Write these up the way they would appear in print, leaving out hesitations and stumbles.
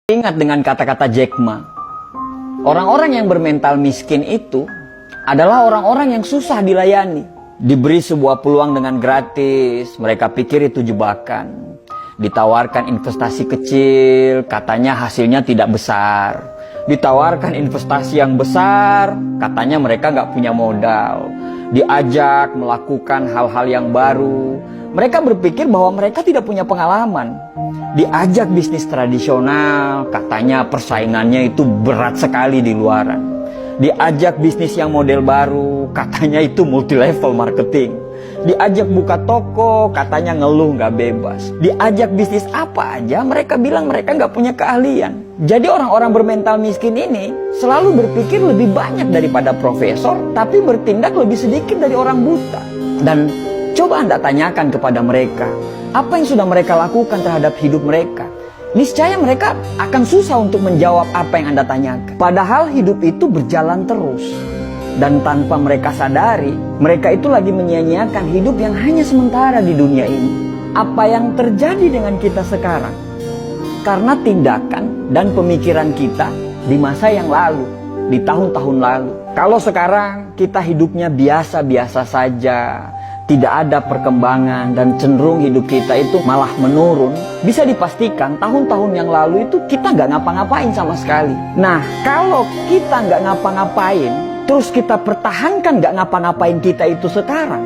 Ingat dengan kata-kata Jack Ma, orang-orang yang bermental miskin itu adalah orang-orang yang susah dilayani. Diberi sebuah peluang dengan gratis, mereka pikir itu jebakan. Ditawarkan investasi kecil, katanya hasilnya tidak besar. Ditawarkan investasi yang besar, katanya mereka nggak punya modal. Diajak melakukan hal-hal yang baru, mereka berpikir bahwa mereka tidak punya pengalaman. Diajak bisnis tradisional, katanya persaingannya itu berat sekali di luaran. Diajak bisnis yang model baru, katanya itu multi level marketing. Diajak buka toko, katanya ngeluh nggak bebas. Diajak bisnis apa aja, mereka bilang mereka nggak punya keahlian. Jadi orang-orang bermental miskin ini selalu berpikir lebih banyak daripada profesor, tapi bertindak lebih sedikit dari orang buta. Dan coba Anda tanyakan kepada mereka, apa yang sudah mereka lakukan terhadap hidup mereka? Niscaya mereka akan susah untuk menjawab apa yang Anda tanyakan. Padahal hidup itu berjalan terus. Dan tanpa mereka sadari, mereka itu lagi menyia-nyiakan hidup yang hanya sementara di dunia ini. Apa yang terjadi dengan kita sekarang? Karena tindakan dan pemikiran kita di masa yang lalu, di tahun-tahun lalu. Kalau sekarang kita hidupnya biasa-biasa saja, tidak ada perkembangan dan cenderung hidup kita itu malah menurun, bisa dipastikan tahun-tahun yang lalu itu kita nggak ngapa-ngapain sama sekali. Nah, kalau kita nggak ngapa-ngapain, terus kita pertahankan nggak ngapa-ngapain kita itu sekarang,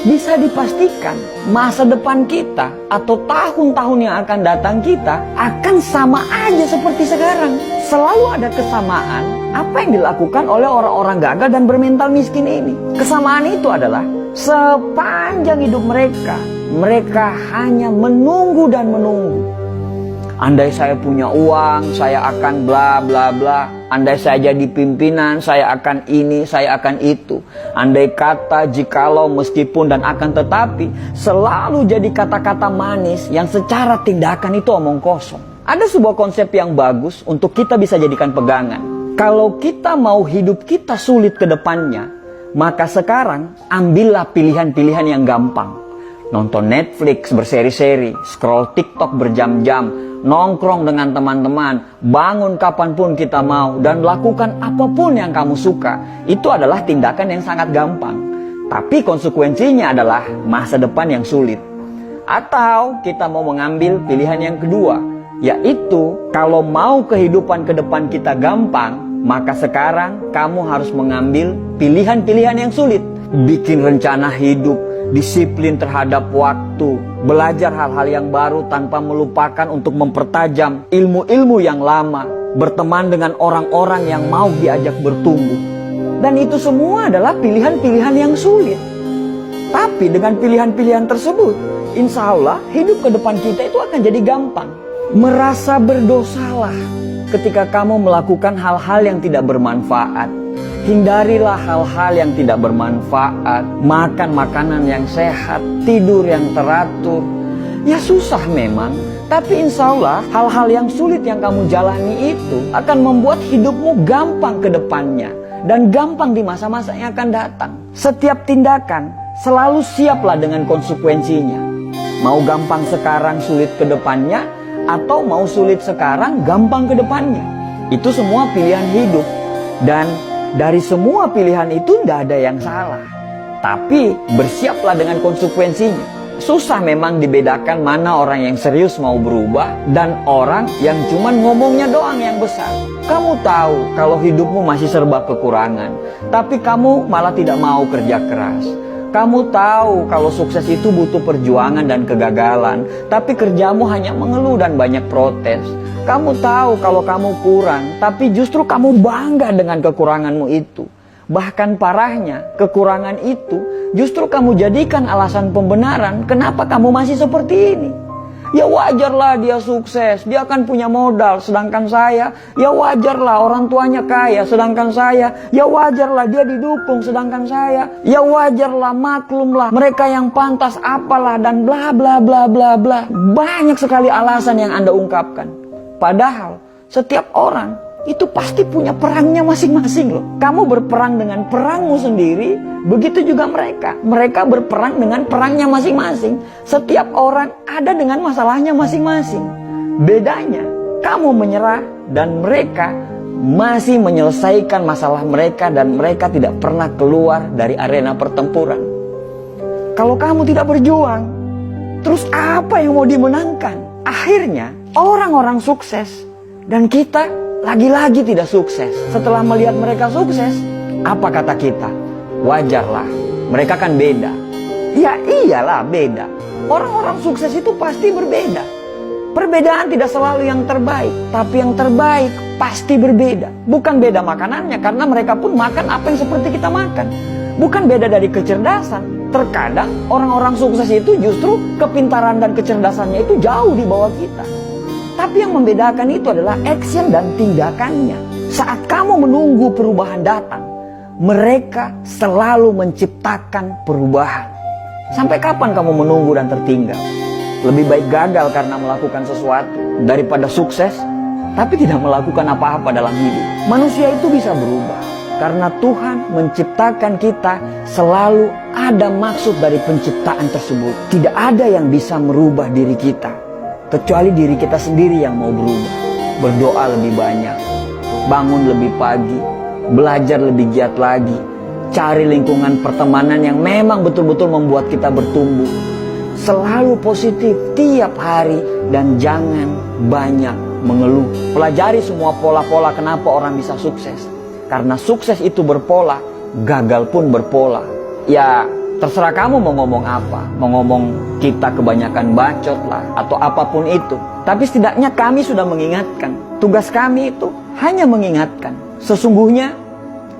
bisa dipastikan masa depan kita atau tahun-tahun yang akan datang kita akan sama aja seperti sekarang. Selalu ada kesamaan apa yang dilakukan oleh orang-orang gagal dan bermental miskin ini. Kesamaan itu adalah sepanjang hidup mereka hanya menunggu dan menunggu. Andai saya punya uang, saya akan bla bla bla. Andai saya jadi pimpinan, saya akan ini, saya akan itu. Andai kata, jikalau, meskipun, dan akan tetapi, selalu jadi kata-kata manis yang secara tindakan itu omong kosong. Ada sebuah konsep yang bagus untuk kita bisa jadikan pegangan. Kalau kita mau hidup kita sulit ke depannya, maka sekarang ambillah pilihan-pilihan yang gampang. Nonton Netflix berseri-seri, scroll TikTok berjam-jam, nongkrong dengan teman-teman, bangun kapanpun kita mau, dan lakukan apapun yang kamu suka. Itu adalah tindakan yang sangat gampang. Tapi konsekuensinya adalah masa depan yang sulit. Atau kita mau mengambil pilihan yang kedua, yaitu kalau mau kehidupan ke depan kita gampang, maka sekarang kamu harus mengambil pilihan-pilihan yang sulit. Bikin rencana hidup, disiplin terhadap waktu, belajar hal-hal yang baru tanpa melupakan untuk mempertajam ilmu-ilmu yang lama, berteman dengan orang-orang yang mau diajak bertumbuh. Dan itu semua adalah pilihan-pilihan yang sulit. Tapi dengan pilihan-pilihan tersebut, insya Allah hidup ke depan kita itu akan jadi gampang. Merasa berdosalah ketika kamu melakukan hal-hal yang tidak bermanfaat. Hindarilah hal-hal yang tidak bermanfaat. Makan makanan yang sehat, tidur yang teratur. Ya susah memang, tapi insya Allah hal-hal yang sulit yang kamu jalani itu akan membuat hidupmu gampang ke depannya. Dan gampang di masa-masa yang akan datang. Setiap tindakan selalu siaplah dengan konsekuensinya. Mau gampang sekarang, sulit ke depannya, atau mau sulit sekarang, gampang ke depannya. Itu semua pilihan hidup. Dan dari semua pilihan itu tidak ada yang salah. Tapi bersiaplah dengan konsekuensinya. Susah memang dibedakan mana orang yang serius mau berubah dan orang yang cuma ngomongnya doang yang besar. Kamu tahu kalau hidupmu masih serba kekurangan, tapi kamu malah tidak mau kerja keras. Kamu tahu kalau sukses itu butuh perjuangan dan kegagalan, tapi kerjamu hanya mengeluh dan banyak protes. Kamu tahu kalau kamu kurang, tapi justru kamu bangga dengan kekuranganmu itu. Bahkan parahnya, kekurangan itu justru kamu jadikan alasan pembenaran kenapa kamu masih seperti ini. Ya wajarlah dia sukses, dia akan punya modal, sedangkan saya, ya wajarlah orang tuanya kaya, sedangkan saya, ya wajarlah dia didukung, sedangkan saya, ya wajarlah, maklumlah, mereka yang pantas apalah, dan bla bla bla bla bla. Banyak sekali alasan yang Anda ungkapkan. Padahal setiap orang itu pasti punya perangnya masing-masing loh. Kamu berperang dengan perangmu sendiri, begitu juga mereka. Mereka berperang dengan perangnya masing-masing. Setiap orang ada dengan masalahnya masing-masing. Bedanya, kamu menyerah dan mereka masih menyelesaikan masalah mereka dan mereka tidak pernah keluar dari arena pertempuran. Kalau kamu tidak berjuang, terus apa yang mau dimenangkan? Akhirnya orang-orang sukses dan kita lagi-lagi tidak sukses. Setelah melihat mereka sukses, apa kata kita? Wajarlah, mereka kan beda. Ya iyalah beda. Orang-orang sukses itu pasti berbeda. Perbedaan tidak selalu yang terbaik, tapi yang terbaik pasti berbeda. Bukan beda makanannya, karena mereka pun makan apa yang seperti kita makan. Bukan beda dari kecerdasan. Terkadang orang-orang sukses itu justru kepintaran dan kecerdasannya itu jauh di bawah kita. Tapi yang membedakan itu adalah action dan tindakannya. Saat kamu menunggu perubahan datang, mereka selalu menciptakan perubahan. Sampai kapan kamu menunggu dan tertinggal? Lebih baik gagal karena melakukan sesuatu daripada sukses tapi tidak melakukan apa-apa dalam hidup. Manusia itu bisa berubah karena Tuhan menciptakan kita, selalu ada maksud dari penciptaan tersebut. Tidak ada yang bisa merubah diri kita kecuali diri kita sendiri yang mau berubah. Berdoa lebih banyak, bangun lebih pagi, belajar lebih giat lagi, cari lingkungan pertemanan yang memang betul-betul membuat kita bertumbuh. Selalu positif tiap hari dan jangan banyak mengeluh. Pelajari semua pola-pola kenapa orang bisa sukses. Karena sukses itu berpola, gagal pun berpola. Ya terserah kamu mau ngomong apa. Mau ngomong kita kebanyakan bacot lah atau apapun itu. Tapi setidaknya kami sudah mengingatkan. Tugas kami itu hanya mengingatkan. Sesungguhnya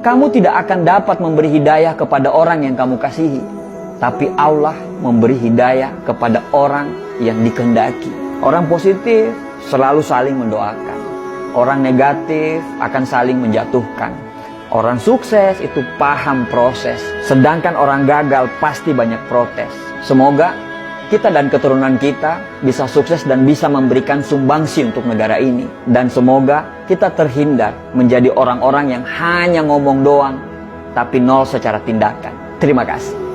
kamu tidak akan dapat memberi hidayah kepada orang yang kamu kasihi. Tapi Allah memberi hidayah kepada orang yang dikehendaki. Orang positif selalu saling mendoakan. Orang negatif akan saling menjatuhkan. Orang sukses itu paham proses. Sedangkan orang gagal pasti banyak protes. Semoga kita dan keturunan kita bisa sukses dan bisa memberikan sumbangsi untuk negara ini. Dan semoga kita terhindar menjadi orang-orang yang hanya ngomong doang, tapi nol secara tindakan. Terima kasih.